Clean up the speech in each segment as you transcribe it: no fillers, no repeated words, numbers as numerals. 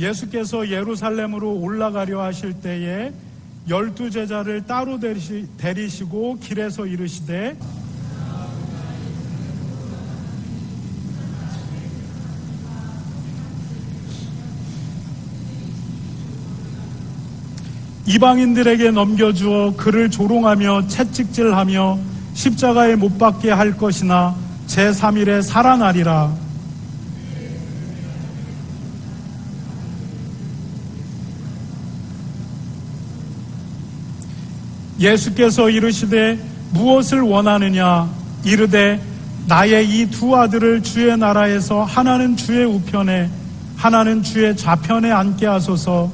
예수께서 예루살렘으로 올라가려 하실 때에 12제자를 따로 데리시고 길에서 이르시되 이방인들에게 넘겨주어 그를 조롱하며 채찍질하며 십자가에 못 박게 할 것이나 제3일에 살아나리라. 예수께서 이르시되 무엇을 원하느냐? 이르되 나의 이 두 아들을 주의 나라에서 하나는 주의 우편에 하나는 주의 좌편에 앉게 하소서.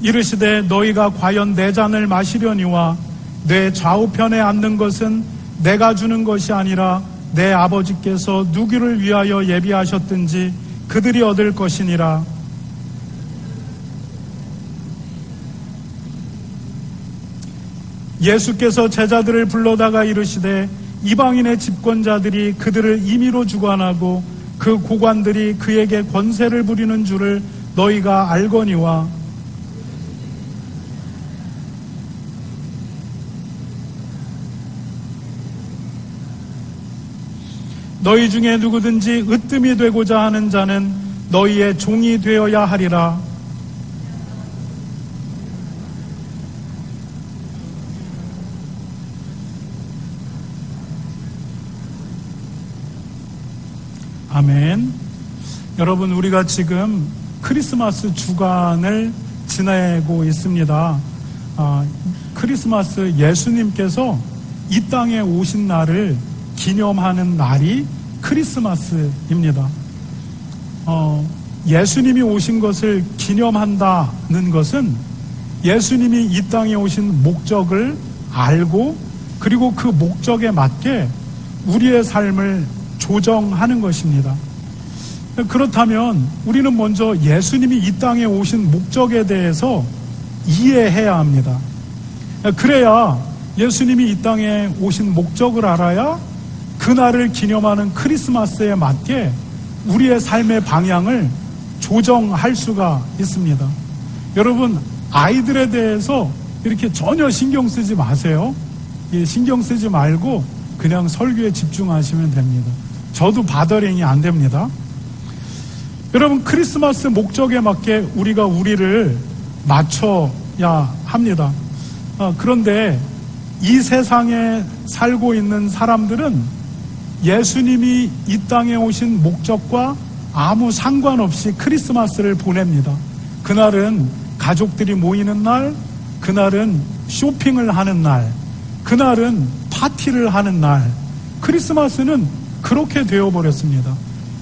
이르시되 너희가 과연 내 잔을 마시려니와 내 좌우편에 앉는 것은 내가 주는 것이 아니라 내 아버지께서 누구를 위하여 예비하셨든지 그들이 얻을 것이니라. 예수께서 제자들을 불러다가 이르시되 이방인의 집권자들이 그들을 임의로 주관하고 그 고관들이 그에게 권세를 부리는 줄을 너희가 알거니와 너희 중에 누구든지 으뜸이 되고자 하는 자는 너희의 종이 되어야 하리라. 아멘. 여러분, 우리가 지금 크리스마스 주간을 지내고 있습니다. 크리스마스 예수님께서 이 땅에 오신 날을 기념하는 날이 크리스마스입니다. 예수님이 오신 것을 기념한다는 것은 예수님이 이 땅에 오신 목적을 알고 그리고 그 목적에 맞게 우리의 삶을 조정하는 것입니다. 그렇다면 우리는 먼저 예수님이 이 땅에 오신 목적에 대해서 이해해야 합니다. 그래야 예수님이 이 땅에 오신 목적을 알아야 그날을 기념하는 크리스마스에 맞게 우리의 삶의 방향을 조정할 수가 있습니다. 여러분, 아이들에 대해서 이렇게 전혀 신경 쓰지 마세요. 신경 쓰지 말고 그냥 설교에 집중하시면 됩니다. 저도 바더링이 안 됩니다. 여러분, 크리스마스 목적에 맞게 우리가 우리를 맞춰야 합니다. 그런데 이 세상에 살고 있는 사람들은 예수님이 이 땅에 오신 목적과 아무 상관없이 크리스마스를 보냅니다. 그날은 가족들이 모이는 날, 그날은 쇼핑을 하는 날, 그날은 파티를 하는 날. 크리스마스는 그렇게 되어버렸습니다.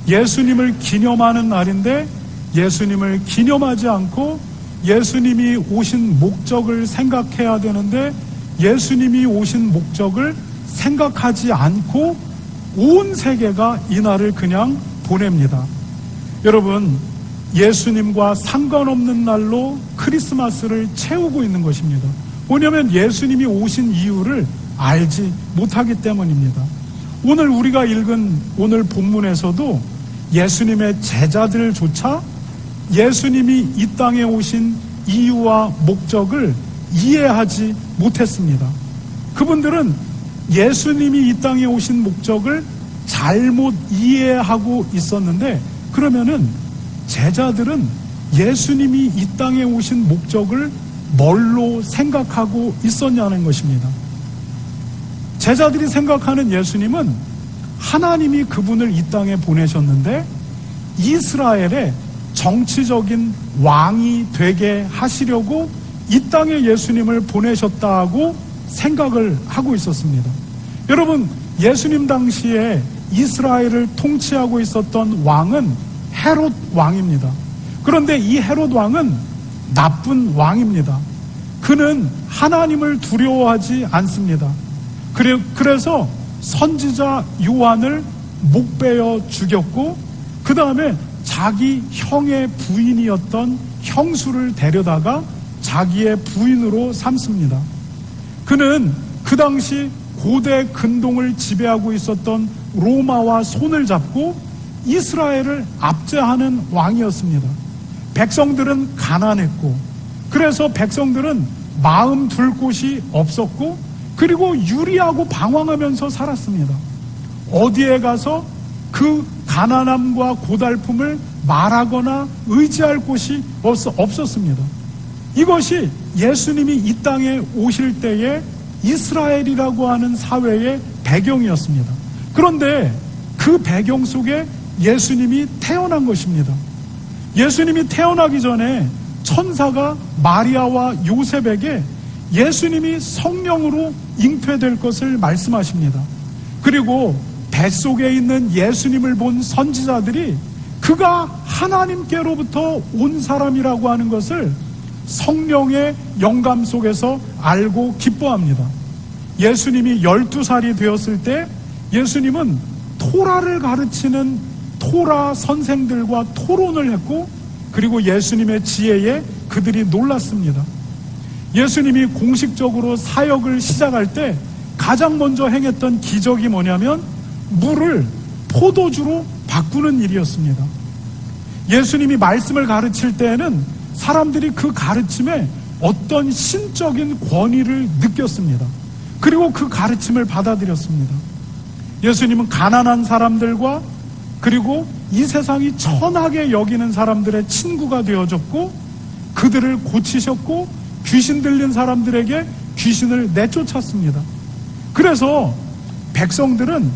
예수님을 기념하는 날인데 예수님을 기념하지 않고 예수님이 오신 목적을 생각해야 되는데 예수님이 오신 목적을 생각하지 않고 온 세계가 이 날을 그냥 보냅니다. 여러분, 예수님과 상관없는 날로 크리스마스를 채우고 있는 것입니다. 왜냐하면 예수님이 오신 이유를 알지 못하기 때문입니다. 오늘 우리가 읽은 오늘 본문에서도 예수님의 제자들조차 예수님이 이 땅에 오신 이유와 목적을 이해하지 못했습니다. 그분들은 예수님이 이 땅에 오신 목적을 잘못 이해하고 있었는데, 그러면은 제자들은 예수님이 이 땅에 오신 목적을 뭘로 생각하고 있었냐는 것입니다. 제자들이 생각하는 예수님은 하나님이 그분을 이 땅에 보내셨는데 이스라엘의 정치적인 왕이 되게 하시려고 이 땅에 예수님을 보내셨다고 생각을 하고 있었습니다. 여러분, 예수님 당시에 이스라엘을 통치하고 있었던 왕은 헤롯 왕입니다. 그런데 이 헤롯 왕은 나쁜 왕입니다. 그는 하나님을 두려워하지 않습니다. 그래서 선지자 요한을 목베어 죽였고, 그 다음에 자기 형의 부인이었던 형수를 데려다가 자기의 부인으로 삼습니다. 그는 그 당시 고대 근동을 지배하고 있었던 로마와 손을 잡고 이스라엘을 압제하는 왕이었습니다. 백성들은 가난했고, 그래서 백성들은 마음 둘 곳이 없었고, 그리고 유리하고 방황하면서 살았습니다. 어디에 가서 그 가난함과 고달픔을 말하거나 의지할 곳이 없었습니다. 이것이 예수님이 이 땅에 오실 때의 이스라엘이라고 하는 사회의 배경이었습니다. 그런데 그 배경 속에 예수님이 태어난 것입니다. 예수님이 태어나기 전에 천사가 마리아와 요셉에게 예수님이 성령으로 잉태될 것을 말씀하십니다. 그리고 뱃속에 있는 예수님을 본 선지자들이 그가 하나님께로부터 온 사람이라고 하는 것을 성령의 영감 속에서 알고 기뻐합니다. 예수님이 12살이 되었을 때 예수님은 토라를 가르치는 토라 선생들과 토론을 했고, 그리고 예수님의 지혜에 그들이 놀랐습니다. 예수님이 공식적으로 사역을 시작할 때 가장 먼저 행했던 기적이 뭐냐면 물을 포도주로 바꾸는 일이었습니다. 예수님이 말씀을 가르칠 때에는 사람들이 그 가르침에 어떤 신적인 권위를 느꼈습니다. 그리고 그 가르침을 받아들였습니다. 예수님은 가난한 사람들과 그리고 이 세상이 천하게 여기는 사람들의 친구가 되어줬고, 그들을 고치셨고, 귀신 들린 사람들에게 귀신을 내쫓았습니다. 그래서 백성들은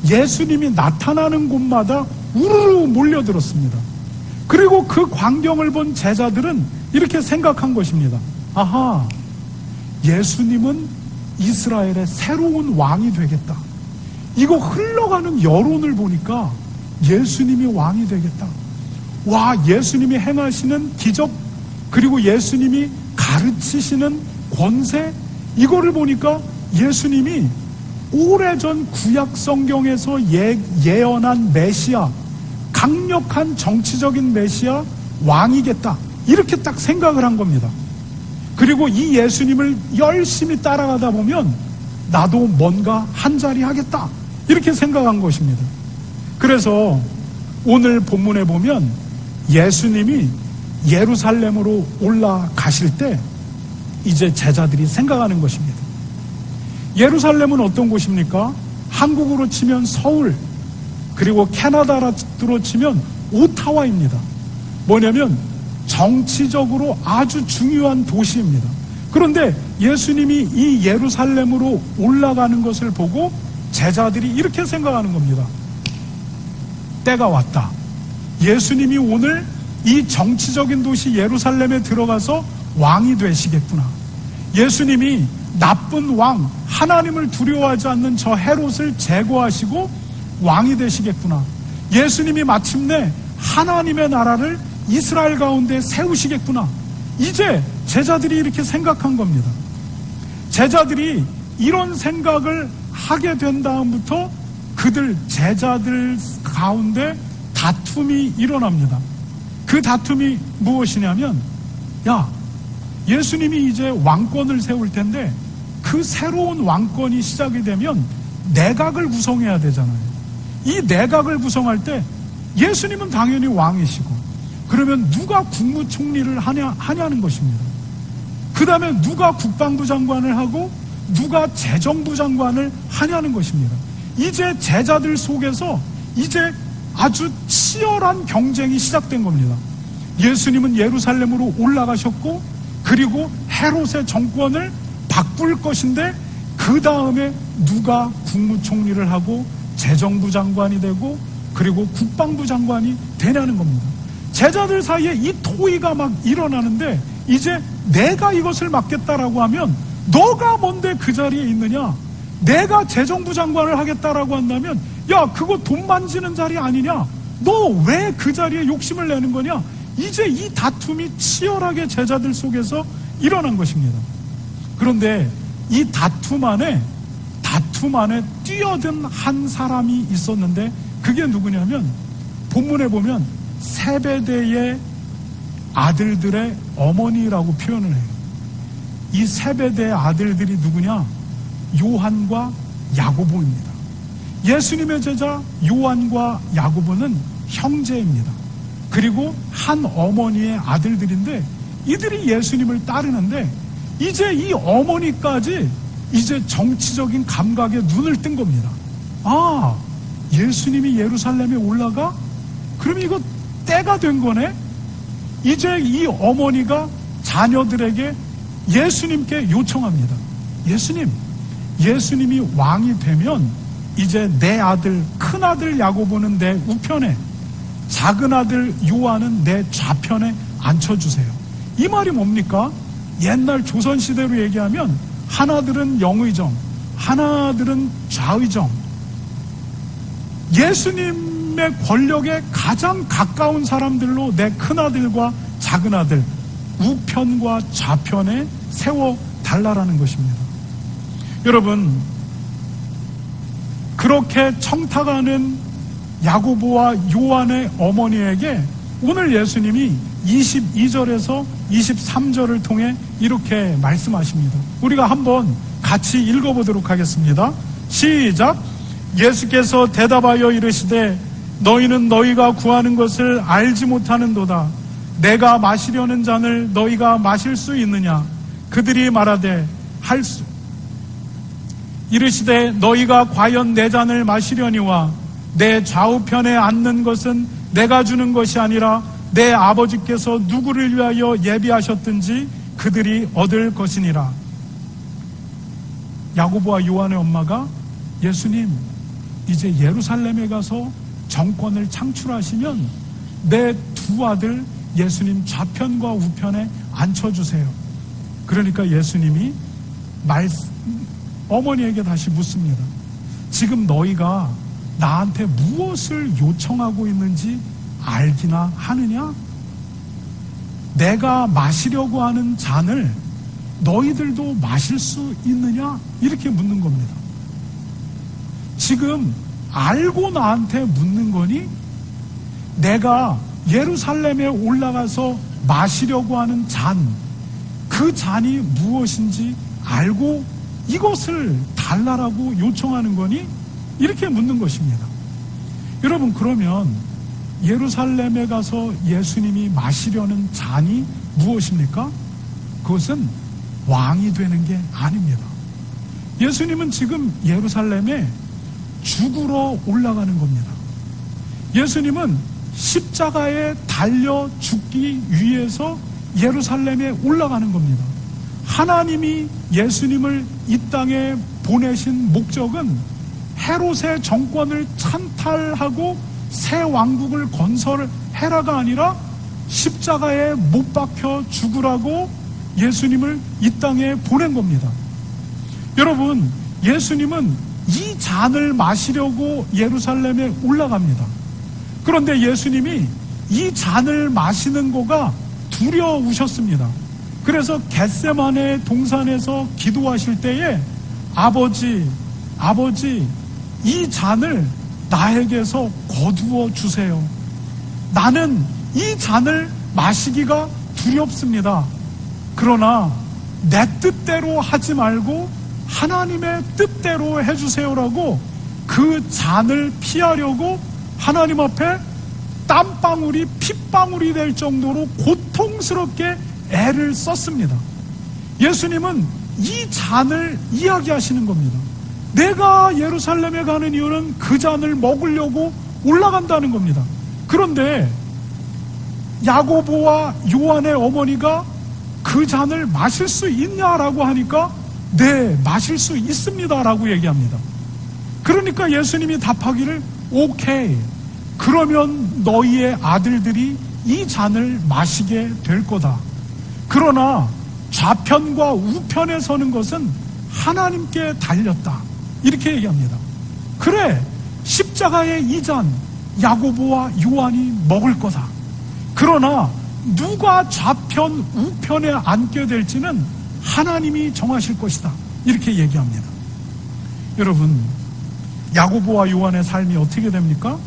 예수님이 나타나는 곳마다 우르르 몰려들었습니다. 그리고 그 광경을 본 제자들은 이렇게 생각한 것입니다. 아하, 예수님은 이스라엘의 새로운 왕이 되겠다. 이거 흘러가는 여론을 보니까 예수님이 왕이 되겠다. 와, 예수님이 행하시는 기적, 그리고 예수님이 가르치시는 권세, 이거를 보니까 예수님이 오래전 구약 성경에서 예언한 메시아, 강력한 정치적인 메시아 왕이겠다, 이렇게 딱 생각을 한 겁니다. 그리고 이 예수님을 열심히 따라가다 보면 나도 뭔가 한 자리 하겠다, 이렇게 생각한 것입니다. 그래서 오늘 본문에 보면 예수님이 예루살렘으로 올라가실 때 이제 제자들이 생각하는 것입니다. 예루살렘은 어떤 곳입니까? 한국으로 치면 서울, 그리고 캐나다로 치면 오타와입니다. 뭐냐면 정치적으로 아주 중요한 도시입니다. 그런데 예수님이 이 예루살렘으로 올라가는 것을 보고 제자들이 이렇게 생각하는 겁니다. 때가 왔다. 예수님이 오늘 이 정치적인 도시 예루살렘에 들어가서 왕이 되시겠구나. 예수님이 나쁜 왕, 하나님을 두려워하지 않는 저 헤롯을 제거하시고 왕이 되시겠구나. 예수님이 마침내 하나님의 나라를 이스라엘 가운데 세우시겠구나. 이제 제자들이 이렇게 생각한 겁니다. 제자들이 이런 생각을 하게 된 다음부터 그들 제자들 가운데 다툼이 일어납니다. 그 다툼이 무엇이냐면, 야, 예수님이 이제 왕권을 세울 텐데 그 새로운 왕권이 시작이 되면 내각을 구성해야 되잖아요. 이 내각을 구성할 때 예수님은 당연히 왕이시고, 그러면 누가 국무총리를 하냐는 것입니다. 그 다음에 누가 국방부 장관을 하고 누가 재정부 장관을 하냐는 것입니다. 이제 제자들 속에서 이제 아주 치열한 경쟁이 시작된 겁니다. 예수님은 예루살렘으로 올라가셨고, 그리고 헤롯의 정권을 바꿀 것인데 그 다음에 누가 국무총리를 하고 재정부 장관이 되고 그리고 국방부 장관이 되냐는 겁니다. 제자들 사이에 이 토의가 막 일어나는데, 이제 내가 이것을 맡겠다라고 하면 너가 뭔데 그 자리에 있느냐, 내가 재정부 장관을 하겠다라고 한다면 야, 그거 돈 만지는 자리 아니냐, 너 왜 그 자리에 욕심을 내는 거냐. 이제 이 다툼이 치열하게 제자들 속에서 일어난 것입니다. 그런데 이 다툼 안에 뛰어든 한 사람이 있었는데, 그게 누구냐면 본문에 보면 세베대의 아들들의 어머니라고 표현을 해요. 이 세베대의 아들들이 누구냐? 요한과 야고보입니다. 예수님의 제자 요한과 야고보는 형제입니다. 그리고 한 어머니의 아들들인데 이들이 예수님을 따르는데 이제 이 어머니까지 이제 정치적인 감각에 눈을 뜬 겁니다. 아, 예수님이 예루살렘에 올라가? 그럼 이거 때가 된 거네? 이제 이 어머니가 자녀들에게 예수님께 요청합니다. 예수님이 왕이 되면 이제 내 아들, 큰아들 야고보는 내 우편에, 작은 아들 요한은 내 좌편에 앉혀주세요. 이 말이 뭡니까? 옛날 조선시대로 얘기하면 하나들은 영의정, 하나들은 좌의정. 예수님의 권력에 가장 가까운 사람들로 내 큰아들과 작은아들, 우편과 좌편에 세워달라라는 것입니다. 여러분, 그렇게 청탁하는 야고보와 요한의 어머니에게 오늘 예수님이 22절에서 23절을 통해 이렇게 말씀하십니다. 우리가 한번 같이 읽어보도록 하겠습니다. 시작. 예수께서 대답하여 이르시되 너희는 너희가 구하는 것을 알지 못하는도다. 내가 마시려는 잔을 너희가 마실 수 있느냐? 그들이 말하되 이르시되 너희가 과연 내 잔을 마시려니와 내 좌우편에 앉는 것은 내가 주는 것이 아니라 내 아버지께서 누구를 위하여 예비하셨든지 그들이 얻을 것이니라. 야고보와 요한의 엄마가 예수님, 이제 예루살렘에 가서 정권을 창출하시면 내 두 아들 예수님 좌편과 우편에 앉혀주세요. 그러니까 예수님이 어머니에게 다시 묻습니다. 지금 너희가 나한테 무엇을 요청하고 있는지 알기나 하느냐? 내가 마시려고 하는 잔을 너희들도 마실 수 있느냐? 이렇게 묻는 겁니다. 지금 알고 나한테 묻는 거니? 내가 예루살렘에 올라가서 마시려고 하는 잔, 그 잔이 무엇인지 알고 이것을 달라라고 요청하는 거니? 이렇게 묻는 것입니다. 여러분, 그러면 예루살렘에 가서 예수님이 마시려는 잔이 무엇입니까? 그것은 왕이 되는 게 아닙니다. 예수님은 지금 예루살렘에 죽으러 올라가는 겁니다. 예수님은 십자가에 달려 죽기 위해서 예루살렘에 올라가는 겁니다. 하나님이 예수님을 이 땅에 보내신 목적은 헤롯의 정권을 찬탈하고 새 왕국을 건설해라가 아니라 십자가에 못 박혀 죽으라고 예수님을 이 땅에 보낸 겁니다. 여러분, 예수님은 이 잔을 마시려고 예루살렘에 올라갑니다. 그런데 예수님이 이 잔을 마시는 거가 두려우셨습니다. 그래서 겟세마네 동산에서 기도하실 때에 아버지, 이 잔을 나에게서 거두어 주세요. 나는 이 잔을 마시기가 두렵습니다. 그러나 내 뜻대로 하지 말고 하나님의 뜻대로 해주세요라고 그 잔을 피하려고 하나님 앞에 땀방울이 핏방울이 될 정도로 고통스럽게 애를 썼습니다. 예수님은 이 잔을 이야기하시는 겁니다. 내가 예루살렘에 가는 이유는 그 잔을 먹으려고 올라간다는 겁니다. 그런데 야고보와 요한의 어머니가 그 잔을 마실 수 있냐라고 하니까 네, 마실 수 있습니다라고 얘기합니다. 그러니까 예수님이 답하기를 오케이, 그러면 너희의 아들들이 이 잔을 마시게 될 거다. 그러나 좌편과 우편에 서는 것은 하나님께 달렸다. 이렇게 얘기합니다. 그래, 십자가의 이 잔 야고보와 요한이 먹을 거다. 그러나 누가 좌편 우편에 앉게 될지는 하나님이 정하실 것이다. 이렇게 얘기합니다. 여러분, 야고보와 요한의 삶이 어떻게 됩니까?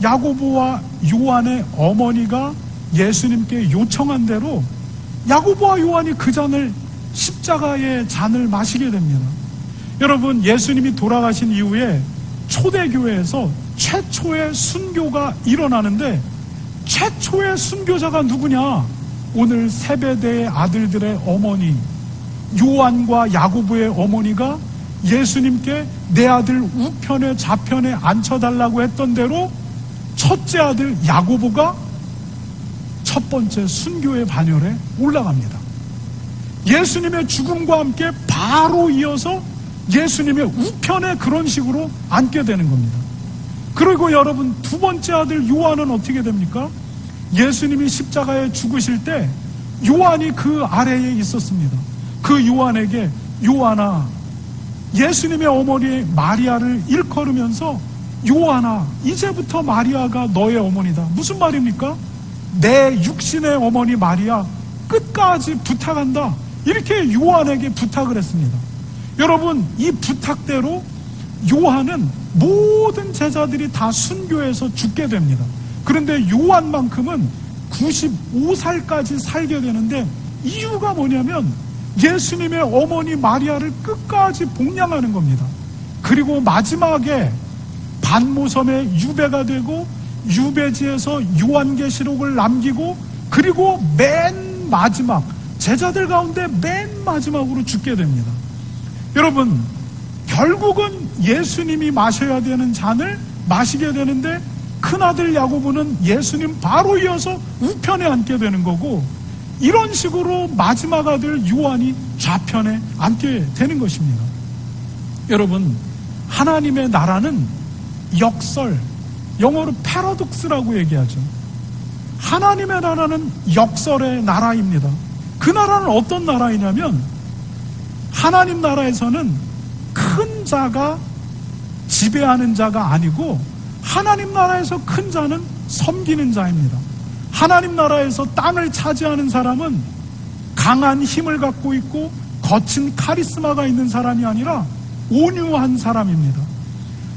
야고보와 요한의 어머니가 예수님께 요청한 대로 야고보와 요한이 그 잔을 십자가의 잔을 마시게 됩니다. 여러분, 예수님이 돌아가신 이후에 초대교회에서 최초의 순교가 일어나는데, 최초의 순교자가 누구냐? 오늘 세베대의 아들들의 어머니 요한과 야고보의 어머니가 예수님께 내 아들 우편에 좌편에 앉혀달라고 했던 대로 첫째 아들 야고보가 첫 번째 순교의 반열에 올라갑니다. 예수님의 죽음과 함께 바로 이어서 예수님의 우편에 그런 식으로 앉게 되는 겁니다. 그리고 여러분, 두 번째 아들 요한은 어떻게 됩니까? 예수님이 십자가에 죽으실 때 요한이 그 아래에 있었습니다. 그 요한에게, 요한아, 예수님의 어머니 마리아를 일컬으면서, 요한아, 이제부터 마리아가 너의 어머니다. 무슨 말입니까? 내 육신의 어머니 마리아 끝까지 부탁한다. 이렇게 요한에게 부탁을 했습니다. 여러분, 이 부탁대로 요한은 모든 제자들이 다 순교해서 죽게 됩니다. 그런데 요한만큼은 95살까지 살게 되는데, 이유가 뭐냐면 예수님의 어머니 마리아를 끝까지 복양하는 겁니다. 그리고 마지막에 반모섬에 유배가 되고 유배지에서 요한계시록을 남기고, 그리고 맨 마지막, 제자들 가운데 맨 마지막으로 죽게 됩니다. 여러분, 결국은 예수님이 마셔야 되는 잔을 마시게 되는데, 큰아들 야고보는 예수님 바로 이어서 우편에 앉게 되는 거고, 이런 식으로 마지막 아들 요한이 좌편에 앉게 되는 것입니다. 여러분, 하나님의 나라는 역설, 영어로 패러독스라고 얘기하죠. 하나님의 나라는 역설의 나라입니다. 그 나라는 어떤 나라이냐면, 하나님 나라에서는 큰 자가 지배하는 자가 아니고, 하나님 나라에서 큰 자는 섬기는 자입니다. 하나님 나라에서 땅을 차지하는 사람은 강한 힘을 갖고 있고 거친 카리스마가 있는 사람이 아니라 온유한 사람입니다.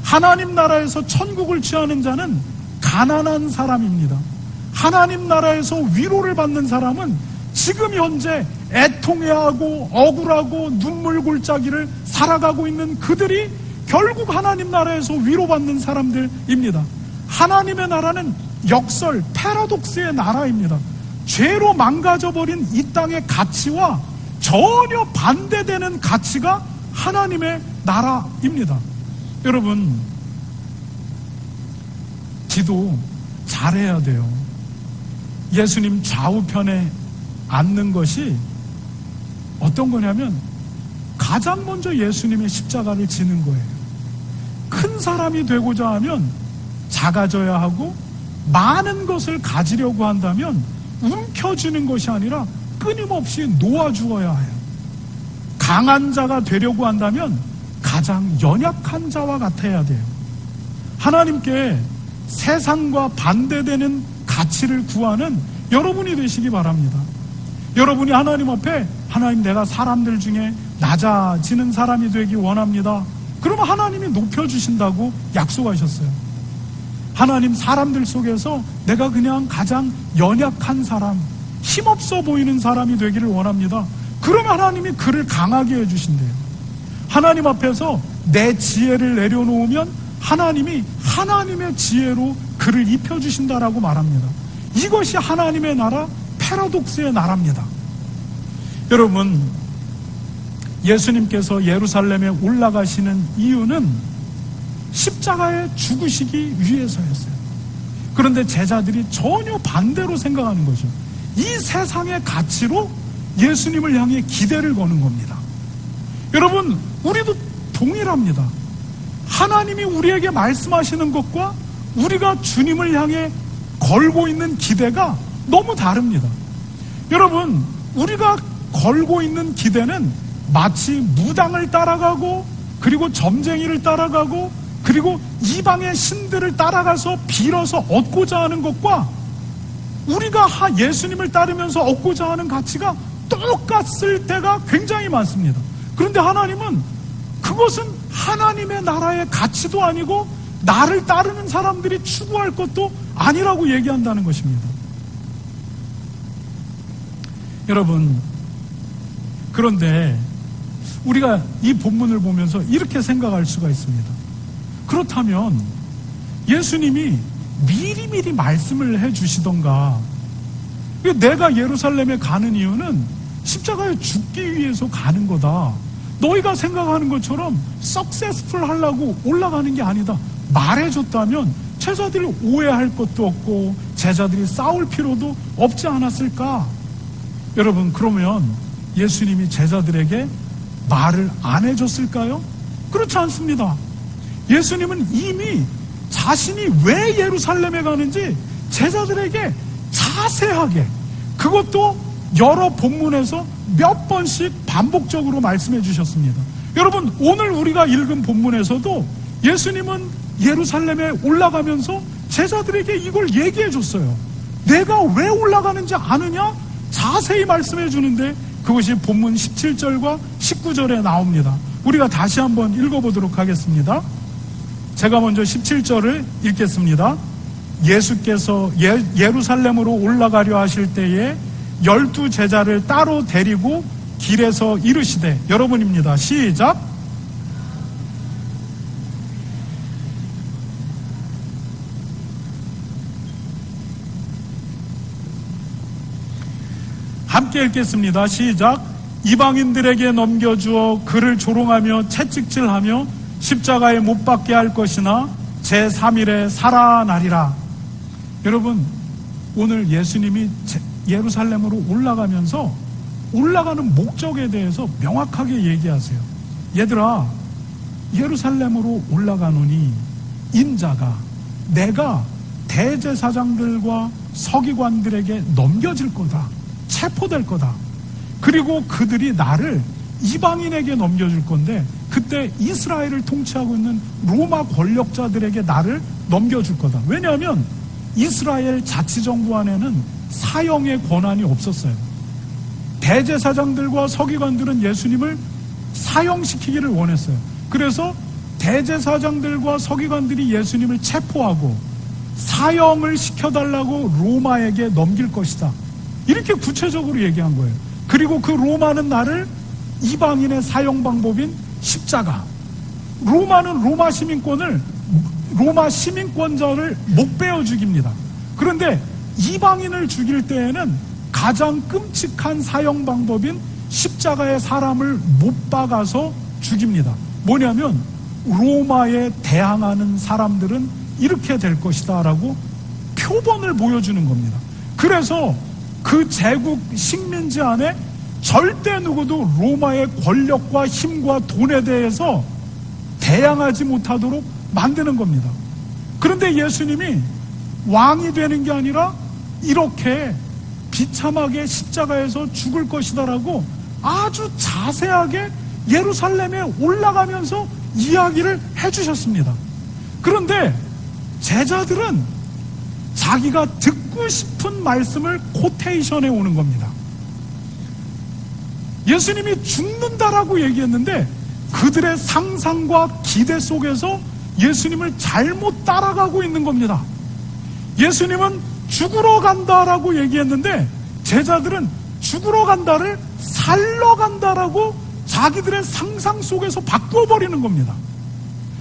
하나님 나라에서 천국을 취하는 자는 가난한 사람입니다. 하나님 나라에서 위로를 받는 사람은 지금 현재 애통해하고 억울하고 눈물 골짜기를 살아가고 있는 그들이 결국 하나님 나라에서 위로받는 사람들입니다. 하나님의 나라는 역설, 패러독스의 나라입니다. 죄로 망가져버린 이 땅의 가치와 전혀 반대되는 가치가 하나님의 나라입니다. 여러분, 기도 잘해야 돼요. 예수님 좌우편에 앉는 것이 어떤 거냐면, 가장 먼저 예수님의 십자가를 지는 거예요. 큰 사람이 되고자 하면 작아져야 하고, 많은 것을 가지려고 한다면 움켜쥐는 것이 아니라 끊임없이 놓아주어야 해요. 강한 자가 되려고 한다면 가장 연약한 자와 같아야 돼요. 하나님께 세상과 반대되는 가치를 구하는 여러분이 되시기 바랍니다. 여러분이 하나님 앞에, 하나님, 내가 사람들 중에 낮아지는 사람이 되기 원합니다. 그러면 하나님이 높여주신다고 약속하셨어요. 하나님, 사람들 속에서 내가 그냥 가장 연약한 사람, 힘없어 보이는 사람이 되기를 원합니다. 그러면 하나님이 그를 강하게 해주신대요. 하나님 앞에서 내 지혜를 내려놓으면 하나님이 하나님의 지혜로 그를 입혀주신다라고 말합니다. 이것이 하나님의 나라, 패러독스의 나라입니다. 여러분, 예수님께서 예루살렘에 올라가시는 이유는 십자가에 죽으시기 위해서였어요. 그런데 제자들이 전혀 반대로 생각하는 거죠. 이 세상의 가치로 예수님을 향해 기대를 거는 겁니다. 여러분, 우리도 동일합니다. 하나님이 우리에게 말씀하시는 것과 우리가 주님을 향해 걸고 있는 기대가 너무 다릅니다. 여러분, 우리가 걸고 있는 기대는 마치 무당을 따라가고, 그리고 점쟁이를 따라가고, 그리고 이방의 신들을 따라가서 빌어서 얻고자 하는 것과 우리가 예수님을 따르면서 얻고자 하는 가치가 똑같을 때가 굉장히 많습니다. 그런데 하나님은 그것은 하나님의 나라의 가치도 아니고 나를 따르는 사람들이 추구할 것도 아니라고 얘기한다는 것입니다. 여러분, 그런데 우리가 이 본문을 보면서 이렇게 생각할 수가 있습니다. 그렇다면 예수님이 미리미리 말씀을 해주시던가, 내가 예루살렘에 가는 이유는 십자가에 죽기 위해서 가는 거다, 너희가 생각하는 것처럼 석세스풀 하려고 올라가는 게 아니다, 말해줬다면 제자들이 오해할 것도 없고 제자들이 싸울 필요도 없지 않았을까? 여러분, 그러면 예수님이 제자들에게 말을 안 해줬을까요? 그렇지 않습니다. 예수님은 이미 자신이 왜 예루살렘에 가는지 제자들에게 자세하게, 그것도 여러 본문에서 몇 번씩 반복적으로 말씀해 주셨습니다. 여러분, 오늘 우리가 읽은 본문에서도 예수님은 예루살렘에 올라가면서 제자들에게 이걸 얘기해 줬어요. 내가 왜 올라가는지 아느냐? 자세히 말씀해 주는데 그것이 본문 17절과 19절에 나옵니다. 우리가 다시 한번 읽어보도록 하겠습니다. 제가 먼저 17절을 읽겠습니다. 예수께서 예루살렘으로 올라가려 하실 때에 12 제자를 따로 데리고 길에서 이르시되, 여러분입니다. 시작. 함께 읽겠습니다. 시작. 이방인들에게 넘겨주어 그를 조롱하며 채찍질하며 십자가에 못 박게 할 것이나 제3일에 살아나리라. 여러분, 오늘 예수님이 예루살렘으로 올라가면서 올라가는 목적에 대해서 명확하게 얘기하세요. 얘들아, 예루살렘으로 올라가노니 인자가 내가 대제사장들과 서기관들에게 넘겨질 거다, 체포될 거다. 그리고 그들이 나를 이방인에게 넘겨줄 건데, 그때 이스라엘을 통치하고 있는 로마 권력자들에게 나를 넘겨줄 거다. 왜냐하면 이스라엘 자치정부 안에는 사형의 권한이 없었어요. 대제사장들과 서기관들은 예수님을 사형시키기를 원했어요. 그래서 대제사장들과 서기관들이 예수님을 체포하고 사형을 시켜달라고 로마에게 넘길 것이다, 이렇게 구체적으로 얘기한 거예요. 그리고 그 로마는 나를 이방인의 사형 방법인 십자가, 로마는 로마 시민권자를 못 베어 죽입니다. 그런데 이방인을 죽일 때에는 가장 끔찍한 사형 방법인 십자가에 사람을 못 박아서 죽입니다. 뭐냐면 로마에 대항하는 사람들은 이렇게 될 것이다 라고 표본을 보여주는 겁니다. 그래서 그 제국 식민지 안에 절대 누구도 로마의 권력과 힘과 돈에 대해서 대항하지 못하도록 만드는 겁니다. 그런데 예수님이 왕이 되는 게 아니라 이렇게 비참하게 십자가에서 죽을 것이다라고 아주 자세하게 예루살렘에 올라가면서 이야기를 해주셨습니다. 그런데 제자들은 자기가 듣고 싶은 말씀을 코테이션해 오는 겁니다. 예수님이 죽는다라고 얘기했는데 그들의 상상과 기대 속에서 예수님을 잘못 따라가고 있는 겁니다. 예수님은 죽으러 간다라고 얘기했는데 제자들은 죽으러 간다를 살러 간다라고 자기들의 상상 속에서 바꿔버리는 겁니다.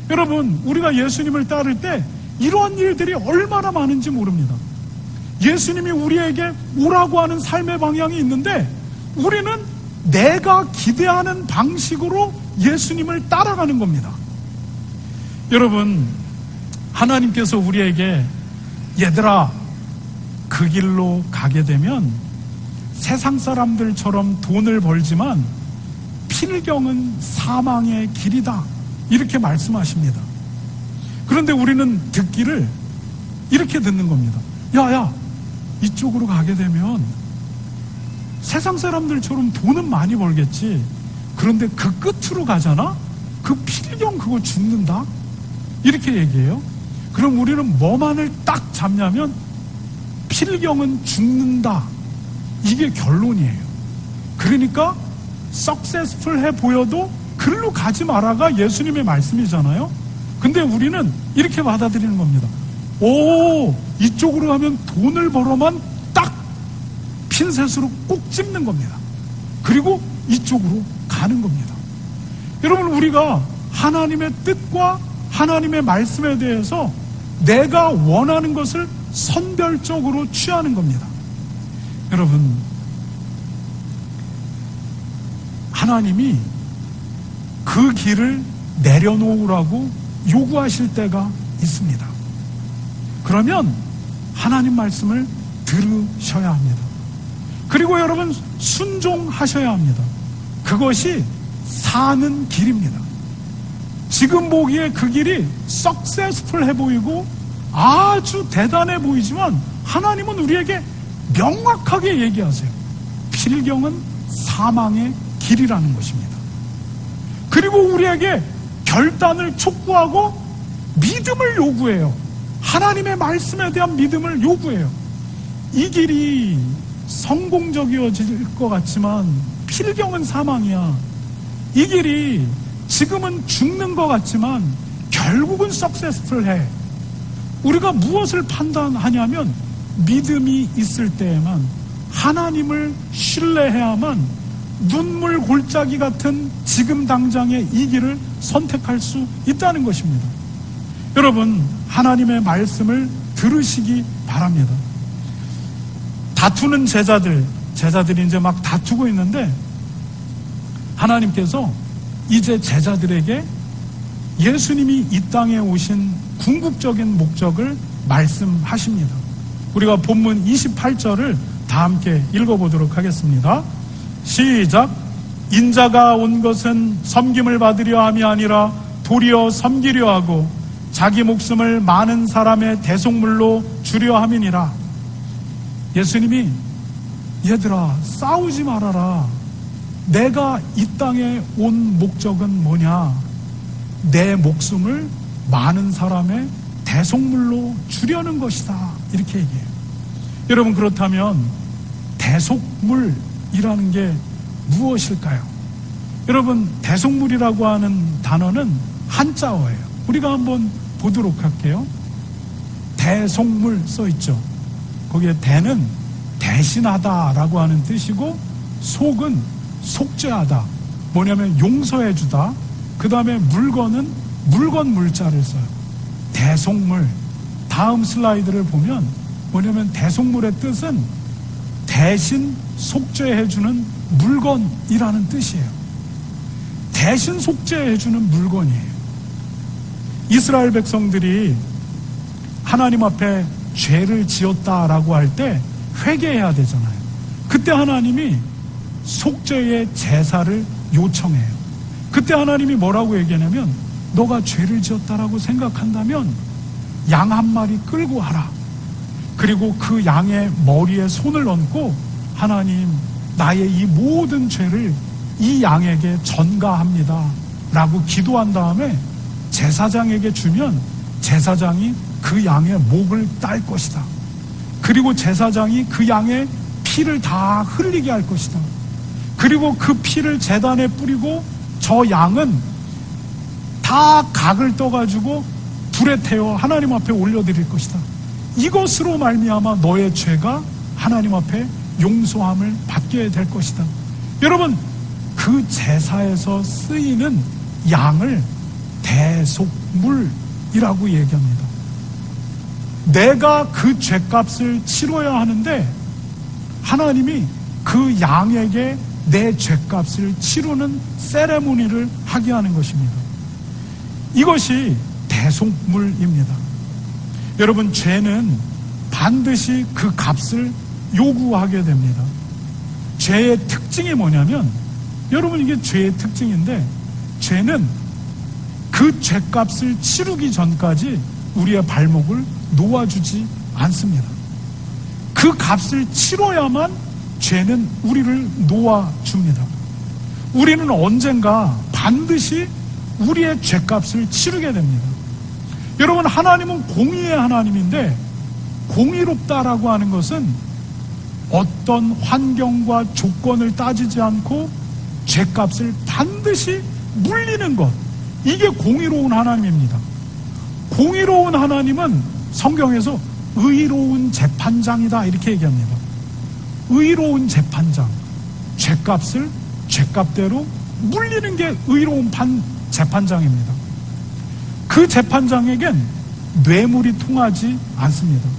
여러분, 우리가 예수님을 따를 때 이러한 일들이 얼마나 많은지 모릅니다. 예수님이 우리에게 오라고 하는 삶의 방향이 있는데 우리는 내가 기대하는 방식으로 예수님을 따라가는 겁니다. 여러분, 하나님께서 우리에게 얘들아, 그 길로 가게 되면 세상 사람들처럼 돈을 벌지만 필경은 사망의 길이다, 이렇게 말씀하십니다. 그런데 우리는 듣기를 이렇게 듣는 겁니다. 야야, 이쪽으로 가게 되면 세상 사람들처럼 돈은 많이 벌겠지. 그런데 그 끝으로 가잖아? 그 필경 그거 죽는다? 이렇게 얘기해요. 그럼 우리는 뭐만을 딱 잡냐면 필경은 죽는다, 이게 결론이에요. 그러니까 석세스풀해 보여도 글로 가지 마라가 예수님의 말씀이잖아요. 근데 우리는 이렇게 받아들이는 겁니다. 오, 이쪽으로 가면 돈을 벌어만 딱 핀셋으로 꼭 찝는 겁니다. 그리고 이쪽으로 가는 겁니다. 여러분, 우리가 하나님의 뜻과 하나님의 말씀에 대해서 내가 원하는 것을 선별적으로 취하는 겁니다. 여러분, 하나님이 그 길을 내려놓으라고 요구하실 때가 있습니다. 그러면 하나님 말씀을 들으셔야 합니다. 그리고 여러분, 순종하셔야 합니다. 그것이 사는 길입니다. 지금 보기에 그 길이 석세스풀해 보이고 아주 대단해 보이지만 하나님은 우리에게 명확하게 얘기하세요. 필경은 사망의 길이라는 것입니다. 그리고 우리에게 결단을 촉구하고 믿음을 요구해요. 하나님의 말씀에 대한 믿음을 요구해요. 이 길이 성공적이어질 것 같지만 필경은 사망이야. 이 길이 지금은 죽는 것 같지만 결국은 석세스풀해. 우리가 무엇을 판단하냐면 믿음이 있을 때에만, 하나님을 신뢰해야만 눈물 골짜기 같은 지금 당장의 이 길을 선택할 수 있다는 것입니다. 여러분, 하나님의 말씀을 들으시기 바랍니다. 다투는 제자들이 이제 막 다투고 있는데 하나님께서 이제 제자들에게 예수님이 이 땅에 오신 궁극적인 목적을 말씀하십니다. 우리가 본문 28절을 다 함께 읽어보도록 하겠습니다. 시작. 인자가 온 것은 섬김을 받으려 함이 아니라 도리어 섬기려 하고 자기 목숨을 많은 사람의 대속물로 주려 함이니라. 예수님이 얘들아, 싸우지 말아라. 내가 이 땅에 온 목적은 뭐냐? 내 목숨을 많은 사람의 대속물로 주려는 것이다. 이렇게 얘기해요. 여러분, 그렇다면 대속물이라는 게 무엇일까요? 여러분, 대속물이라고 하는 단어는 한자어예요. 우리가 한번 보도록 할게요. 대속물 써있죠. 거기에 대는 대신하다라고 하는 뜻이고, 속은 속죄하다, 뭐냐면 용서해주다. 그 다음에 물건은 물건 물자를 써요. 대속물. 다음 슬라이드를 보면 뭐냐면 대속물의 뜻은 대신 속죄해주는 물건이라는 뜻이에요. 대신 속죄해주는 물건이에요. 이스라엘 백성들이 하나님 앞에 죄를 지었다라고 할 때 회개해야 되잖아요. 그때 하나님이 속죄의 제사를 요청해요. 그때 하나님이 뭐라고 얘기하냐면, 너가 죄를 지었다라고 생각한다면 양 한 마리 끌고 와라. 그리고 그 양의 머리에 손을 얹고, 하나님, 나의 이 모든 죄를 이 양에게 전가합니다 라고 기도한 다음에 제사장에게 주면 제사장이 그 양의 목을 딸 것이다. 그리고 제사장이 그 양의 피를 다 흘리게 할 것이다. 그리고 그 피를 제단에 뿌리고 저 양은 다 각을 떠가지고 불에 태워 하나님 앞에 올려드릴 것이다. 이것으로 말미암아 너의 죄가 하나님 앞에 용서함을 받게 될 것이다. 여러분, 그 제사에서 쓰이는 양을 대속물이라고 얘기합니다. 내가 그 죄값을 치러야 하는데 하나님이 그 양에게 내 죄값을 치르는 세레모니를 하게 하는 것입니다. 이것이 대속물입니다. 여러분, 죄는 반드시 그 값을 요구하게 됩니다. 죄의 특징이 뭐냐면, 여러분, 이게 죄의 특징인데, 죄는 그 죄값을 치르기 전까지 우리의 발목을 놓아주지 않습니다. 그 값을 치러야만 죄는 우리를 놓아줍니다. 우리는 언젠가 반드시 우리의 죄값을 치르게 됩니다. 여러분, 하나님은 공의의 하나님인데, 공의롭다라고 하는 것은 어떤 환경과 조건을 따지지 않고 죄값을 반드시 물리는 것, 이게 공의로운 하나님입니다. 공의로운 하나님은 성경에서 의로운 재판장이다 이렇게 얘기합니다. 의로운 재판장, 죄값을 죄값대로 물리는 게 의로운 재판장입니다. 그 재판장에겐 뇌물이 통하지 않습니다.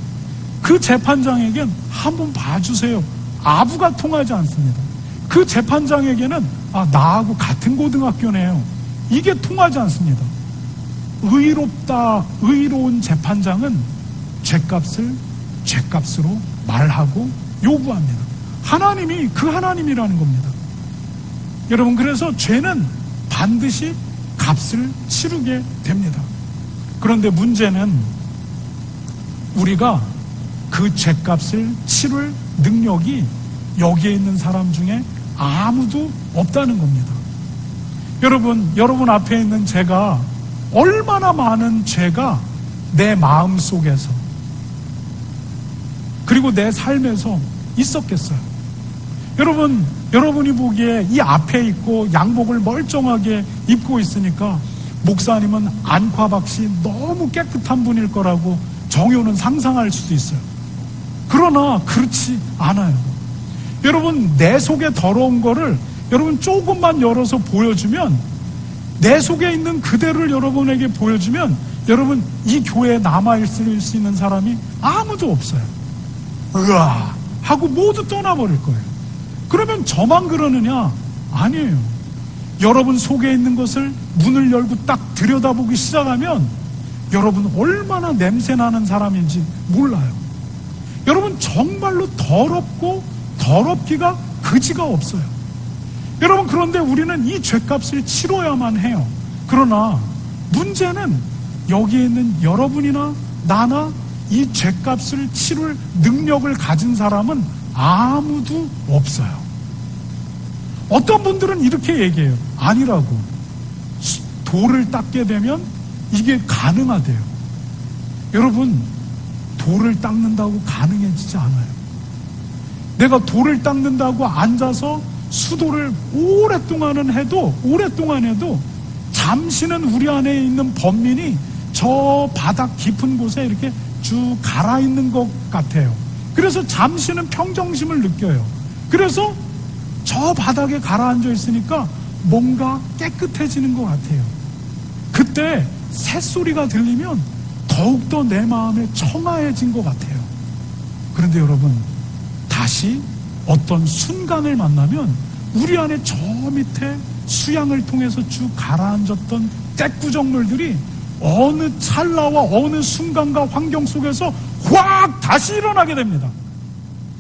그 재판장에겐 한번 봐주세요, 아부가 통하지 않습니다. 그 재판장에게는 나하고 같은 고등학교네요, 이게 통하지 않습니다. 의로운 재판장은 죄값을 죄값으로 말하고 요구합니다. 하나님이 그 하나님이라는 겁니다. 여러분, 그래서 죄는 반드시 값을 치르게 됩니다. 그런데 문제는 우리가 그 죄값을 치를 능력이 여기에 있는 사람 중에 아무도 없다는 겁니다. 여러분 앞에 있는 제가 얼마나 많은 죄가 내 마음 속에서 그리고 내 삶에서 있었겠어요. 여러분이 보기에 이 앞에 있고 양복을 멀쩡하게 입고 있으니까 목사님은 안과박씨 너무 깨끗한 분일 거라고 정효는 상상할 수도 있어요. 그러나 그렇지 않아요. 여러분, 내 속에 더러운 거를 여러분 조금만 열어서 보여주면, 내 속에 있는 그대로를 여러분에게 보여주면, 여러분 이 교회에 남아있을 수 있는 사람이 아무도 없어요. 으아 하고 모두 떠나버릴 거예요. 그러면 저만 그러느냐? 아니에요. 여러분 속에 있는 것을 문을 열고 딱 들여다보기 시작하면 여러분 얼마나 냄새나는 사람인지 몰라요. 여러분 정말로 더럽고 더럽기가 그지가 없어요. 여러분, 그런데 우리는 이 죄값을 치러야만 해요. 그러나 문제는 여기에 있는 여러분이나 나나 이 죄값을 치를 능력을 가진 사람은 아무도 없어요. 어떤 분들은 이렇게 얘기해요. 아니라고. 돌을 닦게 되면 이게 가능하대요. 여러분, 돌을 닦는다고 가능해지지 않아요. 내가 돌을 닦는다고 앉아서 수도를 오랫동안 해도 잠시는 우리 안에 있는 번민이 저 바닥 깊은 곳에 이렇게 쭉 가라앉는 것 같아요. 그래서 잠시는 평정심을 느껴요. 그래서 저 바닥에 가라앉아 있으니까 뭔가 깨끗해지는 것 같아요. 그때 새소리가 들리면 더욱더 내 마음에 청아해진 것 같아요. 그런데 여러분, 다시 어떤 순간을 만나면 우리 안에 저 밑에 수양을 통해서 쭉 가라앉았던 떼꾸정물들이 어느 찰나와 어느 순간과 환경 속에서 확 다시 일어나게 됩니다.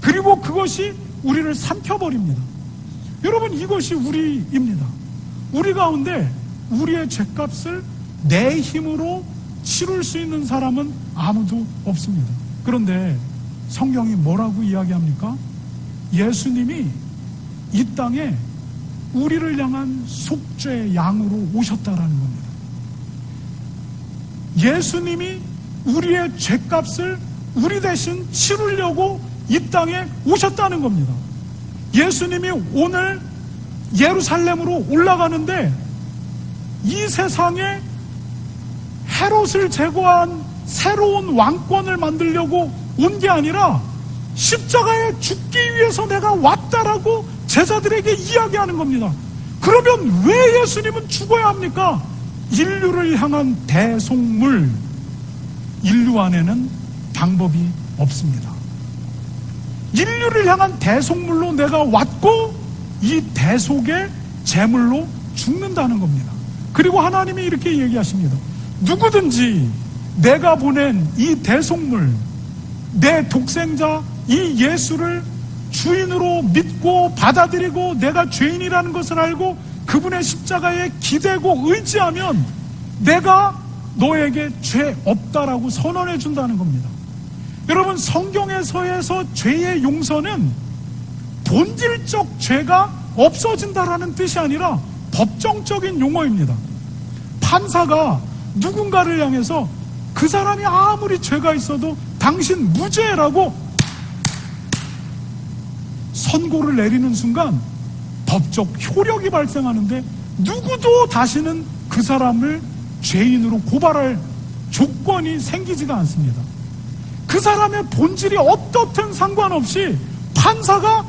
그리고 그것이 우리를 삼켜버립니다. 여러분, 이것이 우리입니다. 우리 가운데 우리의 죄값을 내 힘으로 치룰 수 있는 사람은 아무도 없습니다. 그런데 성경이 뭐라고 이야기합니까? 예수님이 이 땅에 우리를 향한 속죄 양으로 오셨다라는 겁니다. 예수님이 우리의 죄값을 우리 대신 치르려고 이 땅에 오셨다는 겁니다. 예수님이 오늘 예루살렘으로 올라가는데 이 세상에 헤롯을 제거한 새로운 왕권을 만들려고 온 게 아니라 십자가에 죽기 위해서 내가 왔다라고 제자들에게 이야기하는 겁니다. 그러면 왜 예수님은 죽어야 합니까? 인류를 향한 대속물, 인류 안에는 방법이 없습니다. 인류를 향한 대속물로 내가 왔고 이 대속의 제물로 죽는다는 겁니다. 그리고 하나님이 이렇게 얘기하십니다. 누구든지 내가 보낸 이 대속물, 내 독생자 이 예수를 주인으로 믿고 받아들이고 내가 죄인이라는 것을 알고 그분의 십자가에 기대고 의지하면 내가 너에게 죄 없다라고 선언해 준다는 겁니다. 여러분, 성경에서에서 죄의 용서는 본질적 죄가 없어진다라는 뜻이 아니라 법정적인 용어입니다. 판사가 누군가를 향해서 그 사람이 아무리 죄가 있어도 당신 무죄라고 선고를 내리는 순간 법적 효력이 발생하는데 누구도 다시는 그 사람을 죄인으로 고발할 조건이 생기지가 않습니다. 그 사람의 본질이 어떻든 상관없이 판사가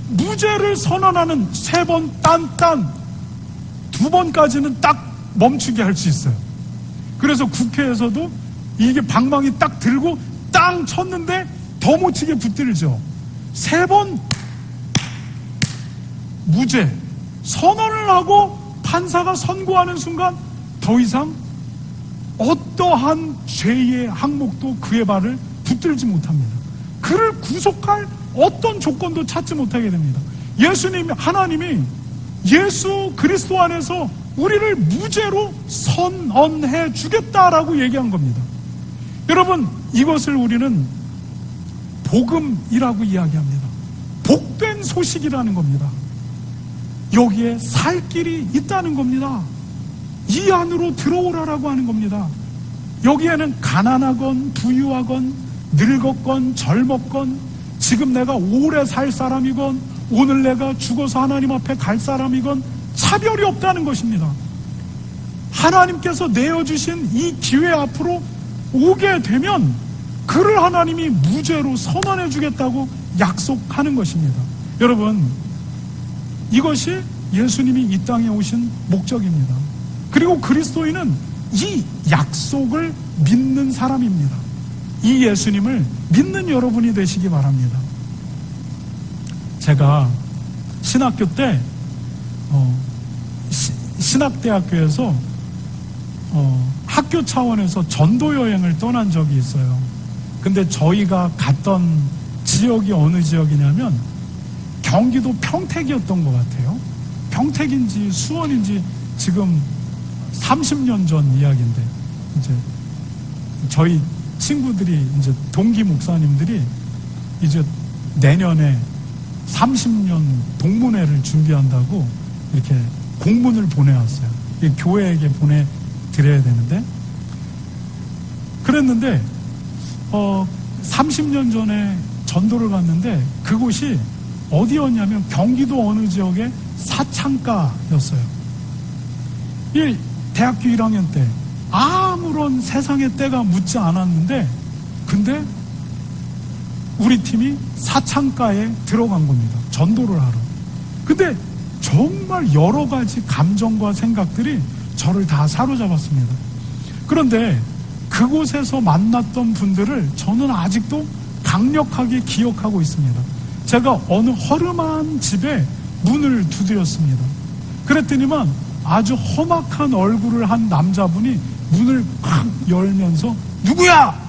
무죄를 선언하는 3번 딴딴, 2번까지는 딱 멈추게 할 수 있어요. 그래서 국회에서도 이게 방망이 딱 들고 땅 쳤는데 더 못 치게 붙들죠. 3번 무죄 선언을 하고 판사가 선고하는 순간 더 이상 어떠한 죄의 항목도 그의 발을 붙들지 못합니다. 그를 구속할 어떤 조건도 찾지 못하게 됩니다. 하나님이 예수 그리스도 안에서 우리를 무죄로 선언해 주겠다라고 얘기한 겁니다. 여러분, 이것을 우리는 복음이라고 이야기합니다. 복된 소식이라는 겁니다. 여기에 살 길이 있다는 겁니다. 이 안으로 들어오라라고 하는 겁니다. 여기에는 가난하건 부유하건 늙었건 젊었건 지금 내가 오래 살 사람이건 오늘 내가 죽어서 하나님 앞에 갈 사람이건 차별이 없다는 것입니다. 하나님께서 내어주신 이 기회 앞으로 오게 되면 그를 하나님이 무죄로 선언해 주겠다고 약속하는 것입니다. 여러분, 이것이 예수님이 이 땅에 오신 목적입니다. 그리고 그리스도인은 이 약속을 믿는 사람입니다. 이 예수님을 믿는 여러분이 되시기 바랍니다. 제가 신학교 때 신학대학교에서 학교 차원에서 전도 여행을 떠난 적이 있어요. 근데 저희가 갔던 지역이 어느 지역이냐면 경기도 평택이었던 것 같아요. 평택인지 수원인지 지금 30년 전 이야기인데, 이제 저희 친구들이, 이제 동기 목사님들이 이제 내년에 30년 동문회를 준비한다고 이렇게 공문을 보내왔어요. 교회에게 보내드려야 되는데, 그랬는데 30년 전에 전도를 갔는데 그곳이 어디였냐면 경기도 어느 지역의 사창가였어요. 이 대학교 1학년 때 아무런 세상의 때가 묻지 않았는데, 근데 우리 팀이 사창가에 들어간 겁니다. 전도를 하러. 근데 정말 여러 가지 감정과 생각들이 저를 다 사로잡았습니다. 그런데 그곳에서 만났던 분들을 저는 아직도 강력하게 기억하고 있습니다. 제가 어느 허름한 집에 문을 두드렸습니다. 그랬더니만 아주 험악한 얼굴을 한 남자분이 문을 확 열면서 누구야?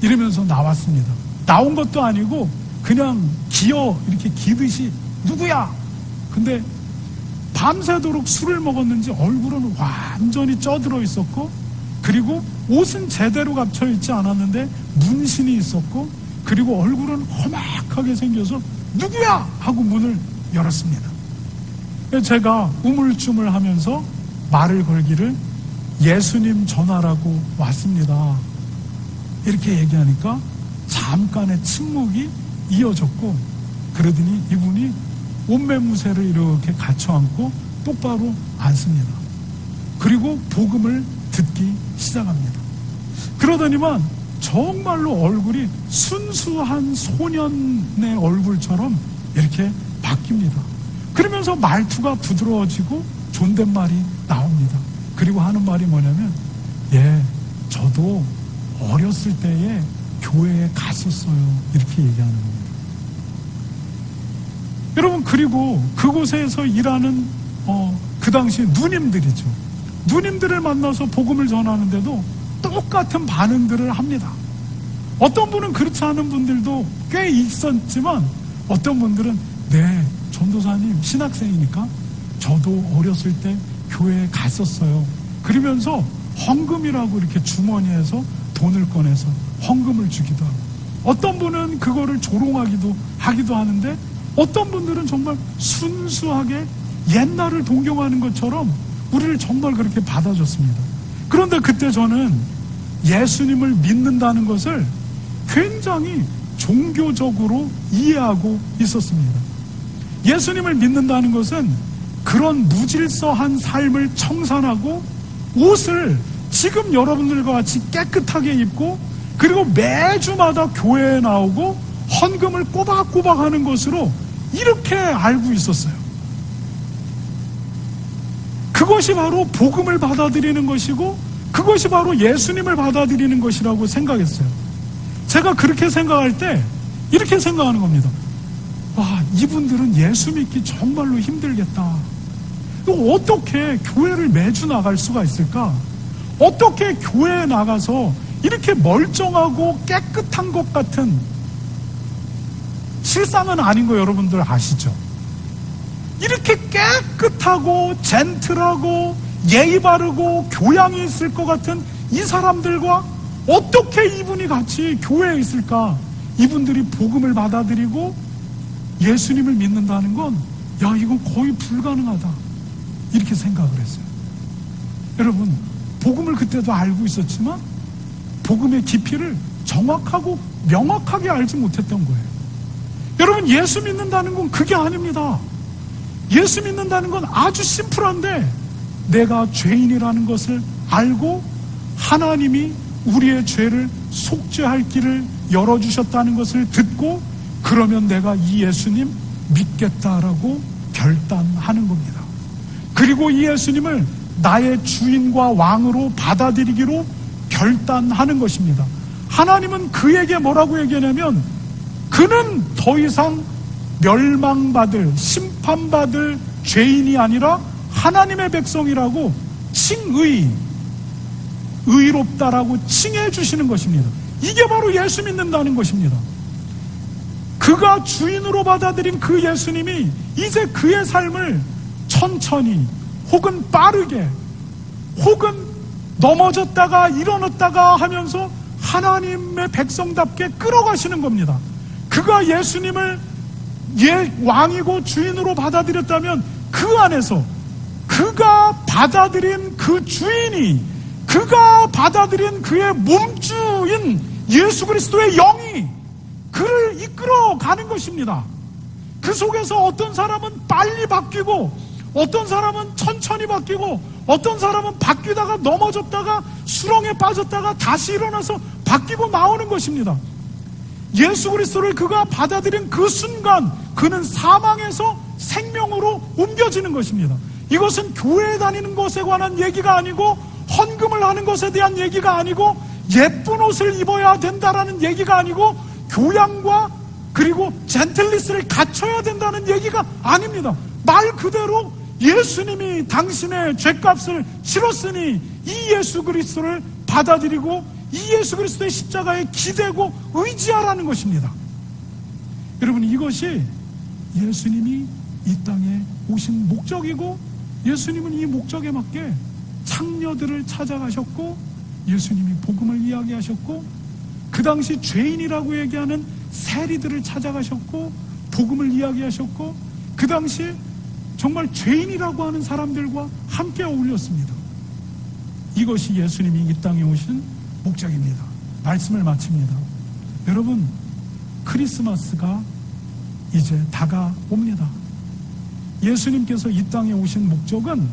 이러면서 나왔습니다. 나온 것도 아니고 그냥 이렇게 기듯이 누구야? 근데 밤새도록 술을 먹었는지 얼굴은 완전히 쪄들어 있었고, 그리고 옷은 제대로 갖춰 있지 않았는데 문신이 있었고, 그리고 얼굴은 험악하게 생겨서 누구야? 하고 문을 열었습니다. 제가 우물쭈물하면서 말을 걸기를 예수님 전하라고 왔습니다. 이렇게 얘기하니까 잠깐의 침묵이 이어졌고, 그러더니 이분이 옷매무새를 이렇게 갖춰 앉고 똑바로 앉습니다. 그리고 복음을 듣기 시작합니다. 그러더니만 정말로 얼굴이 순수한 소년의 얼굴처럼 이렇게 바뀝니다. 그러면서 말투가 부드러워지고 존댓말이 나옵니다. 그리고 하는 말이 뭐냐면, 저도 어렸을 때에 교회에 갔었어요. 이렇게 얘기하는 겁니다. 여러분, 그리고 그곳에서 일하는 그 당시 누님들이죠. 누님들을 만나서 복음을 전하는데도 똑같은 반응들을 합니다. 어떤 분은 그렇지 않은 분들도 꽤 있었지만, 어떤 분들은 전도사님 신학생이니까 저도 어렸을 때 교회에 갔었어요. 그러면서 헌금이라고 이렇게 주머니에서 돈을 꺼내서 헌금을 주기도 하고, 어떤 분은 그거를 조롱하기도 하는데, 어떤 분들은 정말 순수하게 옛날을 동경하는 것처럼 우리를 정말 그렇게 받아줬습니다. 그런데 그때 저는 예수님을 믿는다는 것을 굉장히 종교적으로 이해하고 있었습니다. 예수님을 믿는다는 것은 그런 무질서한 삶을 청산하고 옷을 지금 여러분들과 같이 깨끗하게 입고, 그리고 매주마다 교회에 나오고 헌금을 꼬박꼬박 하는 것으로 이렇게 알고 있었어요. 그것이 바로 복음을 받아들이는 것이고 그것이 바로 예수님을 받아들이는 것이라고 생각했어요. 제가 그렇게 생각할 때 이렇게 생각하는 겁니다. 와, 이분들은 예수 믿기 정말로 힘들겠다. 어떻게 교회를 매주 나갈 수가 있을까? 어떻게 교회에 나가서 이렇게 멀쩡하고 깨끗한 것 같은, 실상은 아닌 거 여러분들 아시죠? 이렇게 깨끗하고 젠틀하고 예의 바르고 교양이 있을 것 같은 이 사람들과 어떻게 이분이 같이 교회에 있을까? 이분들이 복음을 받아들이고 예수님을 믿는다는 건, 야, 이건 거의 불가능하다, 이렇게 생각을 했어요. 여러분, 복음을 그때도 알고 있었지만 복음의 깊이를 정확하고 명확하게 알지 못했던 거예요. 여러분, 예수 믿는다는 건 그게 아닙니다. 예수 믿는다는 건 아주 심플한데, 내가 죄인이라는 것을 알고 하나님이 우리의 죄를 속죄할 길을 열어주셨다는 것을 듣고, 그러면 내가 이 예수님 믿겠다라고 결단하는 겁니다. 그리고 이 예수님을 나의 주인과 왕으로 받아들이기로 결단하는 것입니다. 하나님은 그에게 뭐라고 얘기하냐면, 그는 더 이상 멸망받을, 심판받을 죄인이 아니라 하나님의 백성이라고 의롭다라고 칭해 주시는 것입니다. 이게 바로 예수 믿는다는 것입니다. 그가 주인으로 받아들인 그 예수님이 이제 그의 삶을 천천히 혹은 빠르게 혹은 넘어졌다가 일어났다가 하면서 하나님의 백성답게 끌어가시는 겁니다. 그가 예수님을 왕이고 주인으로 받아들였다면 그 안에서 그가 받아들인 그 주인이, 그가 받아들인 그의 몸주인 예수 그리스도의 영이 그를 이끌어가는 것입니다. 그 속에서 어떤 사람은 빨리 바뀌고, 어떤 사람은 천천히 바뀌고, 어떤 사람은 바뀌다가 넘어졌다가 수렁에 빠졌다가 다시 일어나서 바뀌고 나오는 것입니다. 예수 그리스도를 그가 받아들인 그 순간 그는 사망에서 생명으로 옮겨지는 것입니다. 이것은 교회에 다니는 것에 관한 얘기가 아니고, 헌금을 하는 것에 대한 얘기가 아니고, 예쁜 옷을 입어야 된다라는 얘기가 아니고, 교양과 그리고 젠틀리스를 갖춰야 된다는 얘기가 아닙니다. 말 그대로 예수님이 당신의 죄값을 치렀으니 이 예수 그리스도를 받아들이고 이 예수 그리스도의 십자가에 기대고 의지하라는 것입니다. 여러분, 이것이 예수님이 이 땅에 오신 목적이고, 예수님은 이 목적에 맞게 창녀들을 찾아가셨고, 예수님이 복음을 이야기하셨고, 그 당시 죄인이라고 얘기하는 세리들을 찾아가셨고 복음을 이야기하셨고, 그 당시 정말 죄인이라고 하는 사람들과 함께 어울렸습니다. 이것이 예수님이 이 땅에 오신 목적입니다. 말씀을 마칩니다. 여러분, 크리스마스가 이제 다가옵니다. 예수님께서 이 땅에 오신 목적은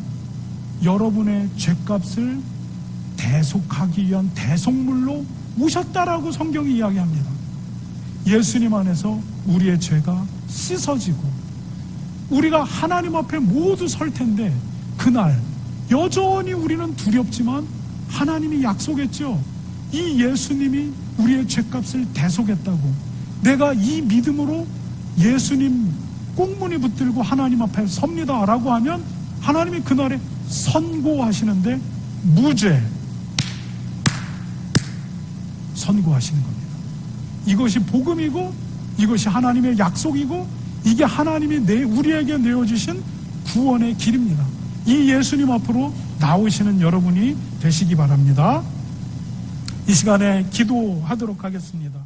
여러분의 죄값을 대속하기 위한 대속물로 오셨다라고 성경이 이야기합니다. 예수님 안에서 우리의 죄가 씻어지고 우리가 하나님 앞에 모두 설 텐데, 그날 여전히 우리는 두렵지만 하나님이 약속했죠. 이 예수님이 우리의 죄값을 대속했다고. 내가 이 믿음으로 예수님 꽁무니 붙들고 하나님 앞에 섭니다 라고 하면 하나님이 그날에 선고하시는데 무죄 선고하시는 겁니다. 이것이 복음이고 이것이 하나님의 약속이고 이게 하나님이 우리에게 내어주신 구원의 길입니다. 이 예수님 앞으로 나오시는 여러분이 되시기 바랍니다. 이 시간에 기도하도록 하겠습니다.